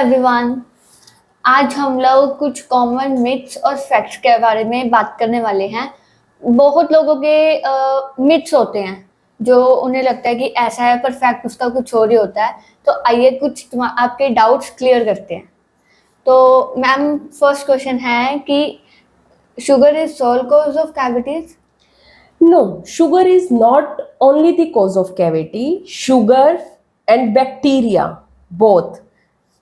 Everyone. आज हम लोग कुछ कॉमन मिथ्स और फैक्ट्स के बारे में बात करने वाले हैं। बहुत लोगों के मिथ्स होते हैं जो उन्हें लगता है कि ऐसा है, पर फैक्ट उसका कुछ और ही होता है। तो आइए कुछ आपके डाउट्स क्लियर करते हैं। तो मैम, फर्स्ट क्वेश्चन है कि sugar is sole cause of cavities? No, sugar is not only the cause of cavity. Sugar and bacteria both.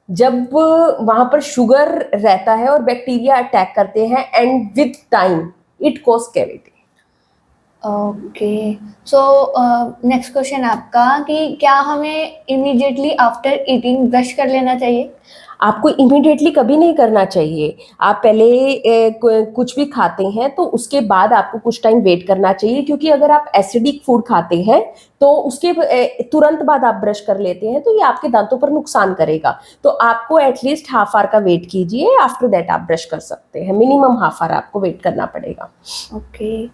जब वहां पर शुगर रहता है और बैक्टीरिया अटैक करते हैं and with time it cause cavity. Okay, so next question आपका कि क्या हमें इमीडिएटली आफ्टर ईटिंग ब्रश कर लेना चाहिए? आपको इमीडिएटली कभी नहीं करना चाहिए। आप पहले कुछ भी खाते हैं तो उसके बाद आपको कुछ टाइम वेट करना चाहिए, क्योंकि अगर आप एसिडिक फूड खाते हैं तो उसके तुरंत बाद आप ब्रश कर लेते हैं तो ये आपके दांतों पर नुकसान करेगा। तो आपको एटलीस्ट हाफ आवर का वेट कीजिए, आफ्टर दैट आप ब्रश कर सकते हैं। मिनिमम हाफ आवर आपको वेट करना पड़ेगा। ओके,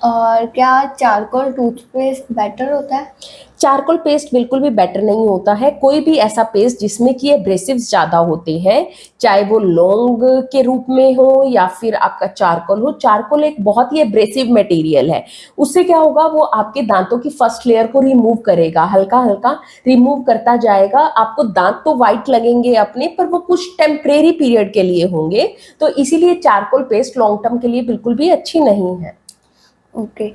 और क्या चारकोल टूथपेस्ट बेटर होता है? चारकोल पेस्ट बिल्कुल भी बेटर नहीं होता है। कोई भी ऐसा पेस्ट जिसमें कि एब्रेसिव्स ज़्यादा होते हैं, चाहे वो लौंग के रूप में हो या फिर आपका चारकोल हो। चारकोल एक बहुत ही एब्रेसिव मटेरियल है। उससे क्या होगा, वो आपके दांतों की फर्स्ट लेयर को रिमूव करेगा, हल्का हल्का रिमूव करता जाएगा। आपको दांत तो वाइट लगेंगे अपने, पर वो कुछ टेम्परेरी पीरियड के लिए होंगे। तो इसीलिए चारकोल पेस्ट लॉन्ग टर्म के लिए बिल्कुल भी अच्छी नहीं है। ओके,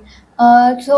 सो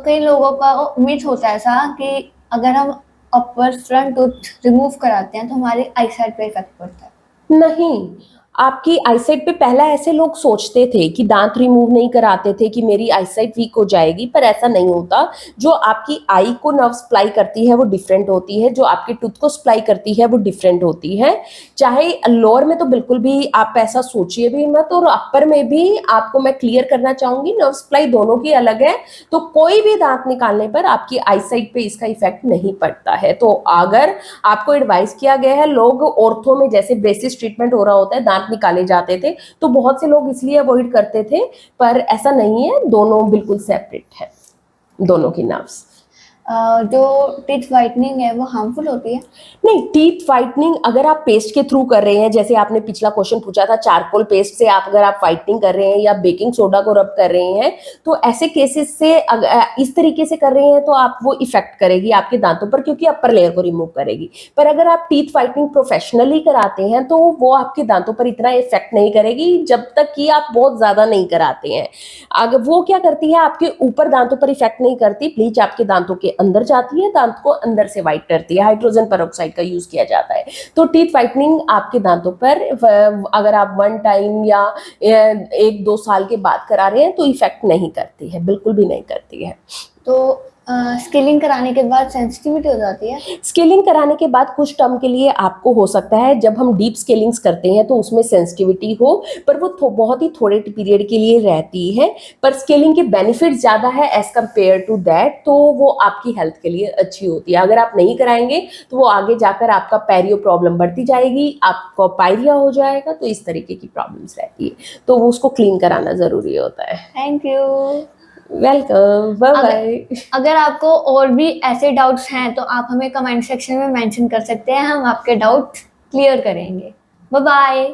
कई लोगों का मिथ होता है ऐसा कि अगर हम अपर फ्रंट टूथ रिमूव कराते हैं तो हमारी आई साइड पे इफेक्ट पड़ता है। नहीं, आपकी आईसाइट पे पहला ऐसे लोग सोचते थे कि दांत रिमूव नहीं कराते थे कि मेरी आईसाइट वीक हो जाएगी, पर ऐसा नहीं होता। जो आपकी आई को नर्व सप्लाई करती है वो डिफरेंट होती है, जो आपके टूथ को सप्लाई करती है वो डिफरेंट होती है। चाहे लोअर में तो बिल्कुल भी आप ऐसा सोचिए भी मत, और अपर में भी आपको मैं क्लियर करना चाहूंगी, नर्व सप्लाई दोनों की अलग है। तो कोई भी दांत निकालने पर आपकी आईसाइट पे इसका इफेक्ट नहीं पड़ता है। तो अगर आपको एडवाइस किया गया है, लोग ऑर्थो में जैसे ब्रेसिस ट्रीटमेंट हो रहा होता है, दांत निकाले जाते थे, तो बहुत से लोग इसलिए अवॉइड करते थे, पर ऐसा नहीं है। दोनों बिल्कुल सेपरेट है, दोनों की नर्व्स। जो टीथ वाइटनिंग है वो हार्मफुल होती है? नहीं, टीथ वाइटनिंग अगर आप पेस्ट के थ्रू कर रहे हैं, जैसे आपने पिछला क्वेश्चन पूछा था, चारकोल पेस्ट से अगर आप वाइटनिंग कर रहे हैं या बेकिंग सोडा को रब कर रहे हैं, तो ऐसे केसेस से इस तरीके से कर रहे हैं तो आप वो इफेक्ट करेगी आपके दांतों पर, क्योंकि अपर लेयर को रिमूव करेगी। पर अगर आप टीथ वाइटनिंग प्रोफेशनली कराते हैं तो वो आपके दांतों पर इतना इफेक्ट नहीं करेगी, जब तक कि आप बहुत ज्यादा नहीं कराते हैं। अगर वो क्या करती है, आपके ऊपर दांतों पर इफेक्ट नहीं करती, ब्लीच आपके दांतों के अंदर जाती है, दांत को अंदर से व्हाइट करती है। हाइड्रोजन पेरोक्साइड का यूज किया जाता है। तो टीथ वाइटनिंग आपके दांतों पर अगर आप वन टाइम या 1-2 साल के बाद करा रहे हैं तो इफेक्ट नहीं करती है, बिल्कुल भी नहीं करती है। तो स्केलिंग कराने के बाद सेंसिटिविटी हो जाती है? स्केलिंग कराने के बाद कुछ टर्म के लिए आपको हो सकता है, जब हम डीप स्केलिंग्स करते हैं तो उसमें सेंसिटिविटी हो, पर वो बहुत ही थोड़े पीरियड के लिए रहती है। पर स्केलिंग के बेनिफिट ज़्यादा है एज कम्पेयर टू दैट, तो वो आपकी हेल्थ के लिए अच्छी होती है। अगर आप नहीं कराएंगे तो वो आगे जाकर आपका पेरियो प्रॉब्लम बढ़ती जाएगी, आपको पायरिया हो जाएगा, तो इस तरीके की प्रॉब्लम्स रहती है। तो वो उसको क्लीन कराना ज़रूरी होता है। Thank you. Welcome, bye bye. अगर आपको और भी ऐसे डाउट्स हैं तो आप हमें कमेंट सेक्शन में मेंशन कर सकते हैं, हम आपके डाउट क्लियर करेंगे। Bye bye.